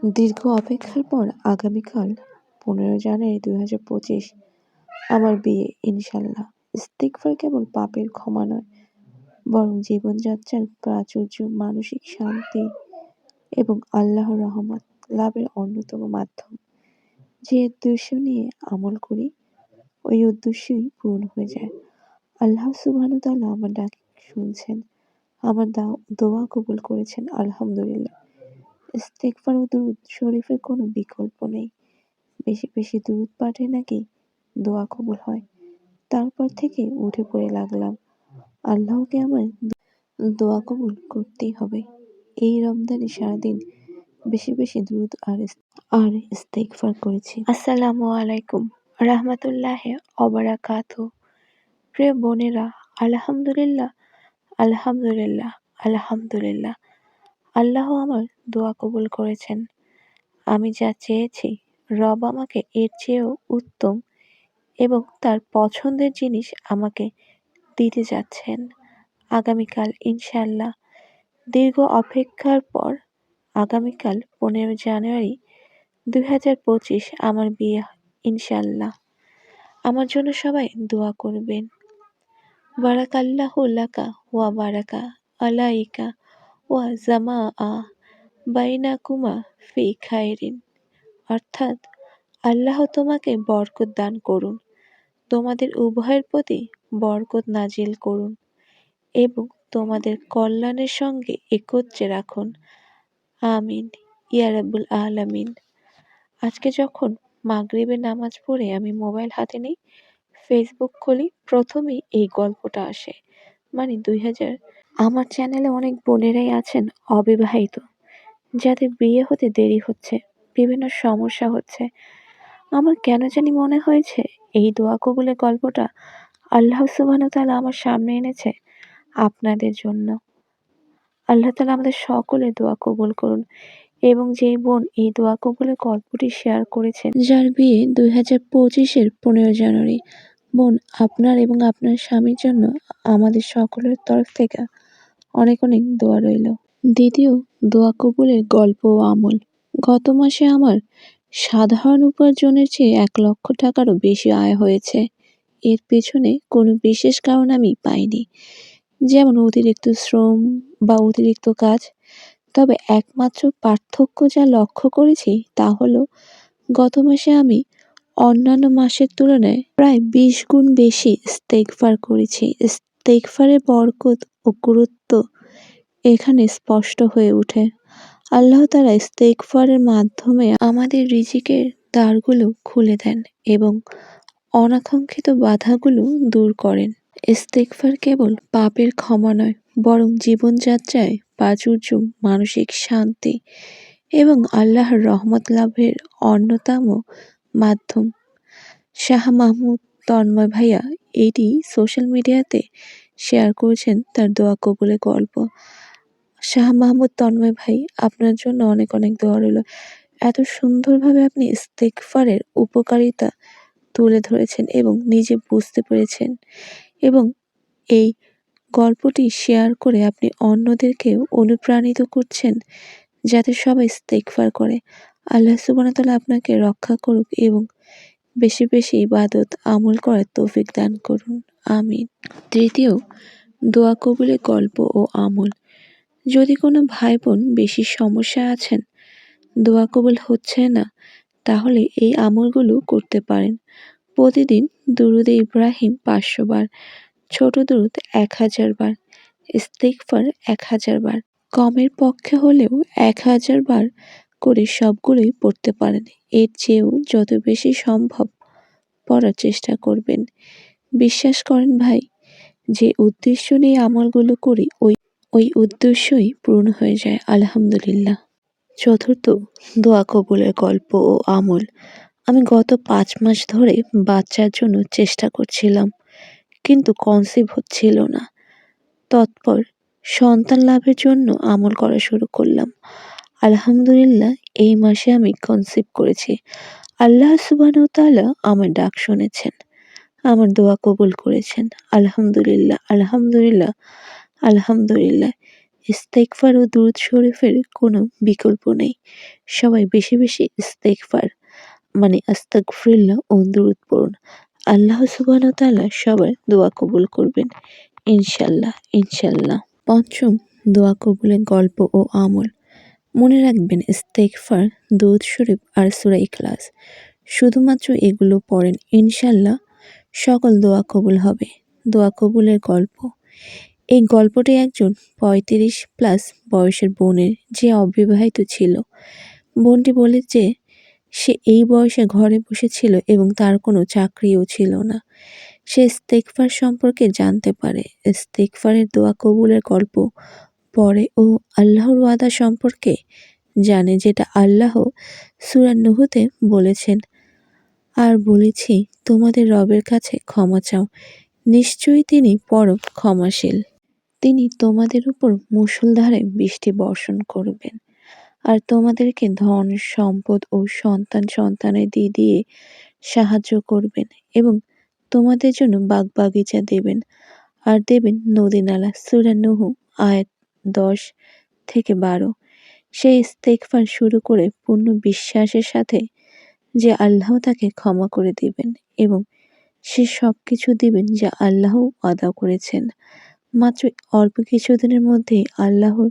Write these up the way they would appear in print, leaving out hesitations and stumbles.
দীর্ঘ অপেক্ষার পর আগামীকাল 15 জানুয়ারি 2025 আমার বিয়ে, ইনশাল্লাহ। ইস্তিগফার কেবল পাপের ক্ষমা নয়, বরং জীবনযাত্রার প্রাচুর্য, মানসিক শান্তি এবং আল্লাহর রহমত লাভের অন্যতম মাধ্যম। যে উদ্দেশ্য নিয়ে আমল করি, ওই উদ্দেশ্যই পূরণ হয়ে যায়। আল্লাহ সুবহানাহু ওয়া তাআলা আমার ডাক শুনছেন, আমার দোয়া কবুল করেছেন, আলহামদুলিল্লাহ। ইস্তিগফার ও দুরূদ শরীফের কোনো বিকল্প নেই। বেশি বেশি দুরূদ পাঠে নাকি দোয়া কবুল হয়। তারপর থেকে উঠে পড়ে লাগলাম, আল্লাহকে আমার দোয়া কবুল করতেই হবে। এই রমজানে সারাদিন বেশি বেশি দুরূদ আর ইস্তিগফার করেছি। আসসালামু আলাইকুম রাহমাতুল্লাহি ওয়া বারাকাতুহু। প্রিয় বোনেরা, আলহামদুলিল্লাহ, আলহামদুলিল্লাহ, আলহামদুলিল্লাহ। আল্লাহ আমার দোয়া কবুল করেছেন। আমি যা চেয়েছি, রব আমাকে এর চেয়েও উত্তম এবং তার পছন্দের জিনিস আমাকে দিতে যাচ্ছেন। আগামীকাল ইনশাআল্লাহ, দীর্ঘ অপেক্ষার পর আগামীকাল 15 জানুয়ারি 2025 আমার বিয়ে, ইনশাআল্লাহ। আমার জন্য সবাই দোয়া করবেন। বারাকাল্লাহু লাকা ওয়া বারাকা আলাইকা ওয়া জামাআ বাইনাকুমা ফি খায়রিন। অর্থাৎ, আল্লাহ তোমাকে বরকত দান করুন, তোমাদের উভয়ের প্রতি বরকত নাজিল করুন এবং তোমাদের কল্যাণের সঙ্গে একত্রে রাখুন। আমিন ইয়া রাব্বুল আলামিন। আজকে যখন মাগরিবের নামাজ পড়ে আমি মোবাইল হাতে নিই, ফেসবুক খুলি, প্রথমেই এই গল্পটা আসে। মানে 2000। আমার চ্যানেলে অনেক বোনেরাই আছেন অবিবাহিত, যাদের বিয়ে হতে দেরি হচ্ছে, বিভিন্ন সমস্যা হচ্ছে। আমার কেন জানি মনে হয়েছে এই দোয়া কবুলের গল্পটা আল্লাহ সুবহানাহু ওয়া তাআলা আমার সামনে এনেছে আপনাদের জন্য। আল্লাহ তাআলা আমাদের সকলের দোয়া কবুল করুন। এবং যেই বোন এই দোয়া কবুলের গল্পটি শেয়ার করেছেন, যার বিয়ে 2025-এর 15 জানুয়ারি, বোন, আপনার এবং আপনার স্বামীর জন্য আমাদের সকলের তরফ থেকে অনেক অনেক দোয়া রইল। দ্বিতীয় দোয়া কবুলের গল্প ও আমল। গত মাসে আমার সাধারণ উপার্জনের চেয়ে 1 লক্ষ টাকারও বেশি আয় হয়েছে। এর পেছনে কোনো বিশেষ কারণ আমি পাইনি, যেমন অতিরিক্ত শ্রম বা অতিরিক্ত কাজ। তবে একমাত্র পার্থক্য যা লক্ষ্য করেছি তা হলো, গত মাসে আমি অন্যান্য মাসের তুলনায় প্রায় 20 গুণ বেশি ইস্তেগফার করেছি। ইস্তেগফারের বরকত ও গুরুত্ব এখানে স্পষ্ট হয়ে ওঠে। আল্লাহ তাআলা ইস্তেগফারের মাধ্যমে আমাদের রিজিকের দ্বারগুলো খুলে দেন এবং অনাকাঙ্ক্ষিত বাধাগুলো দূর করেন। ইস্তেগফার কেবল পাপের ক্ষমা নয়, বরং জীবনযাত্রায় প্রাচুর্য, মানসিক শান্তি এবং আল্লাহর রহমত লাভের অন্যতম মাধ্যম। শাহ মাহমুদ তন্ময় ভাইয়া এটি সোশ্যাল মিডিয়াতে শেয়ার করেছেন তার দোয়া কবুলের গল্প। শাহ মাহমুদ তন্ময় ভাই, আপনার জন্য অনেক অনেক দোয়া রইল। এত সুন্দরভাবে আপনি ইস্তেগফারের উপকারিতা তুলে ধরেছেন এবং নিজে বুঝতে পেরেছেন, এবং এই গল্পটি শেয়ার করে আপনি অন্যদেরকেও অনুপ্রাণিত করছেন যাতে সবাই ইস্তেগফার করে। আল্লাহ সুবহানাহু ওয়া তাআলা আপনাকে রক্ষা করুক এবং বেশি বেশি ইবাদত আমল করার তৌফিক দান করুন, আমিন। তৃতীয় দোয়া কবুলের গল্প ও আমল। যদি কোনো ভাই বোন বেশি সমস্যায় আছেন, দোয়া কবুল হচ্ছে না, তাহলে এই আমলগুলো করতে পারেন। প্রতিদিন দুরুদে ইব্রাহিম 500 বার, ছোট দুরুদ 1000 বার, ইস্তিগফার 1000 বার, কমের পক্ষে হলেও 1000 বার করে সবগুলোই পড়তে পারেন। এর চেয়েও যত বেশি সম্ভব পড়ার চেষ্টা করবেন। বিশ্বাস করেন ভাই, যে উদ্দেশ্য নিয়ে আমলগুলো করি ওই উদ্দেশ্যই পূরণ হয়ে যায়, আলহামদুলিল্লাহ। চতুর্থ দোয়া কবুলের গল্প ও আমল। আমি গত 5 মাস ধরে বাচ্চার জন্য চেষ্টা করছিলাম, কিন্তু কনসিভ হচ্ছিল না। তৎপর সন্তান লাভের জন্য আমল করা শুরু করলাম। আলহামদুলিল্লাহ, এই মাসে আমি কনসিভ করেছি। আল্লাহ সুবহানাহু ওয়া তাআলা আমার ডাক শুনেছেন, আমার দোয়া কবুল করেছেন। আলহামদুলিল্লাহ, আলহামদুলিল্লাহ, আলহামদুলিল্লাহ। ইস্তেগফার ও দুরূদ শরীফের কোনো বিকল্প নেই। সবাই বেশি বেশি ইস্তেগফার মানে আস্তাগফিরুল্লাহ ও দুরূদ পড়ুন। আল্লাহ সুবহানাহু ওয়া তাআলা সবার দোয়া কবুল করবেন ইনশাআল্লাহ, ইনশাআল্লাহ। পঞ্চম, দোয়া কবুলের গল্প ও আমল। মনে রাখবেন ইস্তেগফার, দুরূদ শরীফ আর সূরা ইখলাস। শুধুমাত্র এগুলো পড়েন ইনশাআল্লাহ সকল দোয়া কবুল হবে। দোয়া কবুলের গল্প। এই গল্পটি একজন ৩৫+ বয়সের বোনের, যে অবিবাহিত ছিল। বোনটি বলে যে সে এই বয়সে ঘরে বসেছিল এবং তার কোনো চাকরিও ছিল না। সে ইস্তেগফার সম্পর্কে জানতে পারে, ইস্তেগফারের দোয়া কবুলের গল্প পড়ে ও আল্লাহর ওয়াদা সম্পর্কে জানে, যেটা আল্লাহ সূরা নূহতে বলেছেন, আর বলেছি তোমাদের রবের কাছে ক্ষমা চাও, নিশ্চয়ই তিনি পরম ক্ষমাশীল। তিনি তোমাদের উপর মুষলধারে বৃষ্টি বর্ষণ করবেন আর তোমাদেরকে ধন সম্পদ ও সন্তানাদি দিয়ে সাহায্য করবেন এবং তোমাদের জন্য বাগবাগিচা দেবেন আর দেবেন নদী নালা। সূরা নূহ আয়াত 10-12। সে ইস্তেগফার শুরু করে পূর্ণ বিশ্বাসের সাথে যে আল্লাহ তাকে ক্ষমা করে দিবেন এবং সে সবকিছু দিবেন যা আল্লাহ ওয়াদা করেছেন। মাত্র অল্প কিছুদিনের মধ্যেই আল্লাহর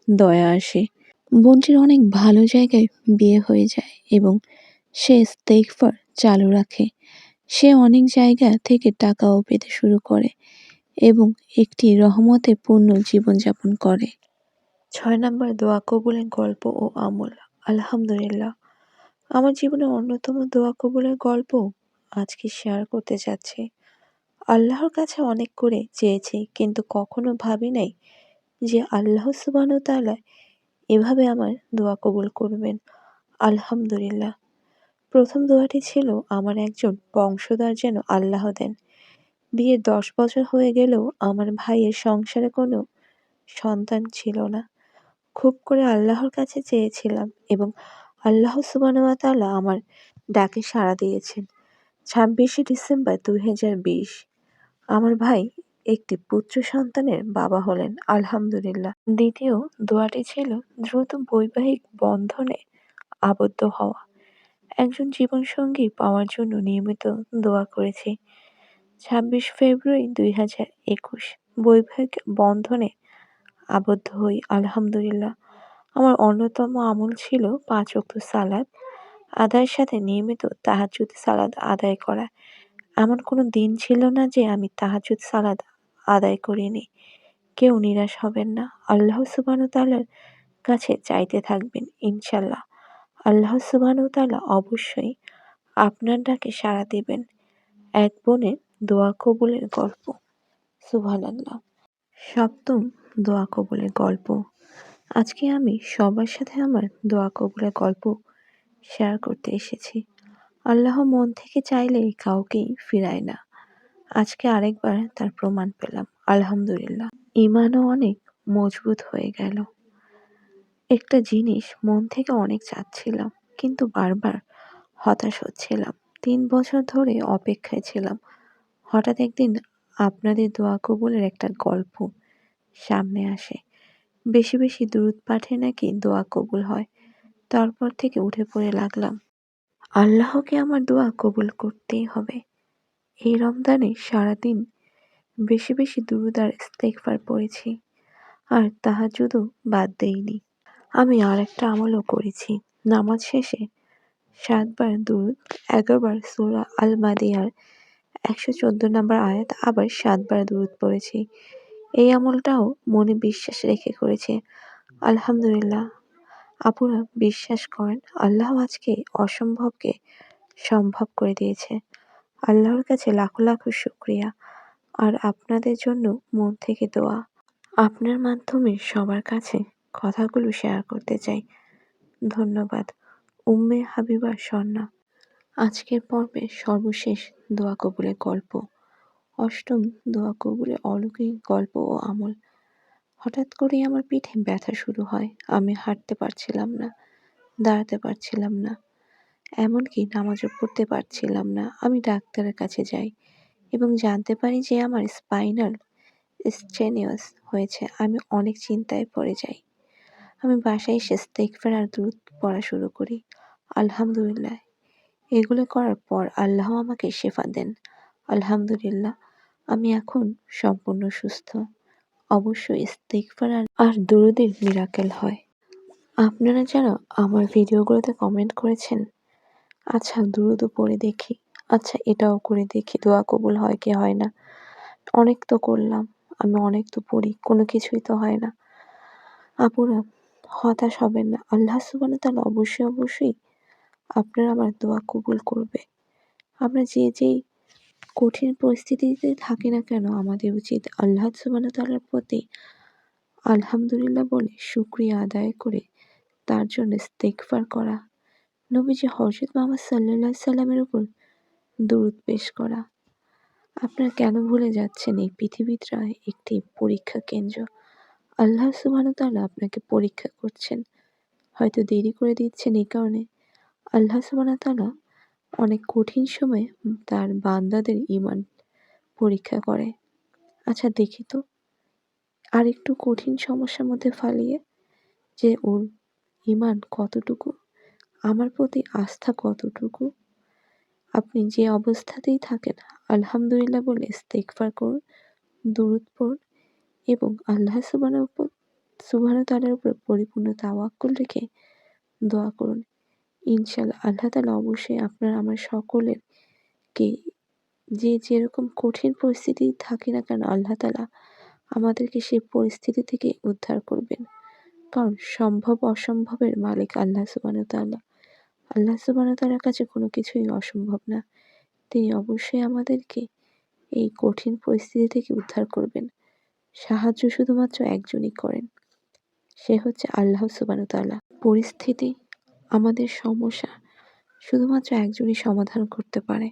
দয়া আসে। বোনটির অনেক ভালো জায়গায় বিয়ে হয়ে যায় এবং সে ইস্তেগফার চালু রাখে। সে অনেক জায়গা থেকে টাকাও পেতে শুরু করে এবং একটি রহমতে পূর্ণ জীবনযাপন করে। ৬ নাম্বার, দোয়া কবুলের গল্প ও আমল। আলহামদুলিল্লাহ, আমার জীবনের অন্যতম দোয়া কবুলের গল্প আজকে শেয়ার করতে যাচ্ছি। আল্লাহর কাছে অনেক করে চেয়েছি, কিন্তু কখনো ভাবি নাই যে আল্লাহ সুবহানাহু ওয়া তাআলা এভাবে আমার দোয়া কবুল করবেন। আলহামদুলিল্লাহ। প্রথম দোয়াটি ছিল, আমার একজন বংশধর যেন আল্লাহ দেন। বিয়ের 10 বছর হয়ে গেলেও আমার ভাইয়ের সংসারে কোনো সন্তান ছিল না। খুব করে আল্লাহর কাছে চেয়েছিলাম এবং আল্লাহ সুবহানাহু ওয়া তাআলা আমার ডাকে সাড়া দিয়েছেন। ২৬শে ডিসেম্বর ২০২০ আমার ভাই একটি পুত্র সন্তানের বাবা হলেন। আলহামদুলিল্লাহ। দ্বিতীয় দোয়াটি ছিল দ্রুত বৈবাহিক বন্ধনে আবদ্ধ হওয়া। একজন জীবনসঙ্গী পাওয়ার জন্য নিয়মিত দোয়া করেছি। ২৬ ফেব্রুয়ারি ২০২১ বৈবাহিক বন্ধনে আবদ্ধ হই। আলহামদুলিল্লাহ। আমার অন্যতম আমল ছিল ৫ ওয়াক্ত সালাত আদায়ের সাথে নিয়মিত তাহাজ্জুদ সালাত আদায় করা। এমন কোনো দিন ছিল না যে আমি তাহাজ্জুদ সালাত আদায় করিনি। কেউ নিরাশ হবেন না। আল্লাহ সুবহানাহু ওয়া তাআলার কাছে চাইতে থাকবেন ইনশাআল্লাহ। আল্লাহ সুবহানাহু ওয়া তাআলা অবশ্যই আপনার ডাকে সাড়া দিবেন। এক বোনের দোয়া কবুলের গল্প। সুবহানাল্লাহ। সপ্তম, দোয়া কবুলের গল্প। আজকে আমি সবার সাথে আমার দোয়া কবুলের গল্প শেয়ার করতে এসেছি। আল্লাহ মন থেকে চাইলে কাউকেই ফিরায় না। আজকে আরেকবার তার প্রমাণ পেলাম। আলহামদুলিল্লাহ। ঈমানও অনেক মজবুত হয়ে গেল। একটা জিনিস মন থেকে অনেক চাচ্ছিলাম, কিন্তু বারবার হতাশ হচ্ছিলাম। ৩ বছর ধরে অপেক্ষায় ছিলাম। হঠাৎ একদিন আপনাদের দোয়া কবুলের একটা গল্প সামনে আসে। বেশি বেশি দুরূদ পাঠে নাকি দোয়া কবুল হয়। তারপর থেকে উঠে পড়ে লাগলাম, আল্লাহকে আমার দোয়া কবুল করতেই হবে। এই রমজানে সারাদিন বেশি বেশি দুরূদ আর ইস্তেগফার পড়েছি আর তাহাজ্জুদও বাদ দেইনি। আমি আরেকটা আমলও করেছি। নামাজ শেষে ৭ বার দুরূদ, ১১ বার সূরা আল মারিয়ার ১১৪ নম্বর আয়াত, আবার ৭ বার দুরূদ পড়েছি। এই আমলটাও মনে বিশ্বাস রেখে করেছি। আলহামদুলিল্লাহ। আপুরা বিশ্বাস করেন, আল্লাহ আজকে অসম্ভবকে সম্ভব করে দিয়েছে। আল্লাহর কাছে লাখো লাখো শুকরিয়া। আর আপনাদের জন্য মন থেকে দোয়া। আপনার মাধ্যমে সবার কাছে কথাগুলো শেয়ার করতে চাই। ধন্যবাদ। উম্মে হাবিবা স্বর্ণা। আজকের পর্বের সর্বশেষ দোয়া কবুলের গল্প। অষ্টম, দোয়া কবুলের অলৌকিক গল্প ও আমল। হঠাৎ করেই আমার পিঠে ব্যথা শুরু হয়। আমি হাঁটতে পারছিলাম না, দাঁড়াতে পারছিলাম না, এমনকি নামাজও পড়তে পারছিলাম না। আমি ডাক্তারের কাছে যাই এবং জানতে পারি যে আমার স্পাইনাল স্টেনিয়াস হয়েছে আমি অনেক চিন্তায় পড়ে যাই। আমি বাসায় এসে ইস্তেগফার আর দুরূদ পড়া শুরু করি। আলহামদুলিল্লাহ এগুলো করার পর আল্লাহ আমাকে শেফা দেন। আলহামদুলিল্লাহ আমি এখন সম্পূর্ণ সুস্থ। অবশ্যই ইস্তেগফার আর দুরূদের মিরাকেল হয়। আপনারা যারা আমার ভিডিওগুলোতে কমেন্ট করেছেন, আচ্ছা দুরূদও পড়ে দেখি, আচ্ছা এটাও করে দেখি দোয়া কবুল হয় কি হয় না। অনেক তো করলাম, আমি অনেক তো পড়ি, কোনো কিছুই তো হয় না। আপুরা হতাশ হবেন না। আল্লাহ সুবহানাহু ওয়া তাআলা অবশ্যই আপনার আমার দোয়া কবুল করবে। আমরা যেই কঠিন পরিস্থিতিতে থাকি না কেন আমাদের উচিত আল্লাহ সুবহানাহু ওয়া তাআলার প্রতি আলহামদুলিল্লাহ বলে শুকরিয়া আদায় করে তার জন্য ইস্তেগফার করা। নবীজি হযরত মুহাম্মদ সাল্লাল্লাহু আলাইহি সাল্লামের উপর দুরূদ পেশ করা। আপনারা কেন ভুলে যাচ্ছেন এই পৃথিবীটা একটি পরীক্ষা কেন্দ্র। আল্লাহ সুবহানাহু ওয়া তাআলা আপনাকে পরীক্ষা করছেন। হয়তো দেরি করে দিচ্ছেন এই কারণে। আল্লাহ সুবহানাহু ওয়া তাআলা অনেক কঠিন সময়ে তার বান্দাদের ঈমান পরীক্ষা করে। আচ্ছা দেখি তো আরেকটু কঠিন সমস্যার মধ্যে ফালিয়ে যে ওর ঈমান কতটুকু, আমার প্রতি আস্থা কতটুকু। আপনি যে অবস্থাতেই থাকেন আলহামদুলিল্লাহ বলে ইস্তেগফার করুন, দুরূদ পড়ুন এবং আল্লাহ সুবহানাহু তাআলার উপর পরিপূর্ণ তাওয়াক্কুল রেখে দোয়া করুন। ইনশাআল্লাহ আল্লাহ তাআলা অবশ্যই আপনার আমার সকলেরকে যে যেরকম কঠিন পরিস্থিতি থাকি না কেন আল্লাহ তাআলা আমাদেরকে সেই পরিস্থিতি থেকে উদ্ধার করবেন। কারণ সম্ভব অসম্ভবের মালিক আল্লাহ সুবহানাহু তাআলা। আল্লাহ সুবহানাহু তাআলার কাছে কোনো কিছুই অসম্ভব না। তিনি অবশ্যই আমাদেরকে এই কঠিন পরিস্থিতি থেকে উদ্ধার করবেন। সাহায্য শুধুমাত্র একজনই করেন, সে হচ্ছে আল্লাহ সুবহানাহু তাআলা। পরিস্থিতি, আমাদের সমস্যা শুধুমাত্র একজনই সমাধান করতে পারে,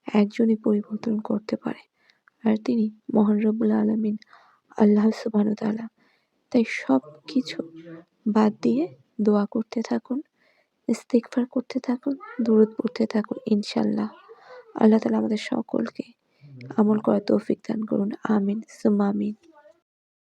একজনই পরিবর্তন করতে পারে। আর তিনি মহান রব্বুল আলামিন আল্লাহ সুবহানাহু তাআলা। তাই সব কিছু বাদ দিয়ে দোয়া করতে থাকুন, ইস্তেগফার করতে থাকুন, দুরূদ পড়তে থাকুন। ইনশাআল্লাহ আল্লাহ তাআলা আমাদের সকলকে আমল করার তৌফিক দান করুন। আমিন সুম্মা আমিন।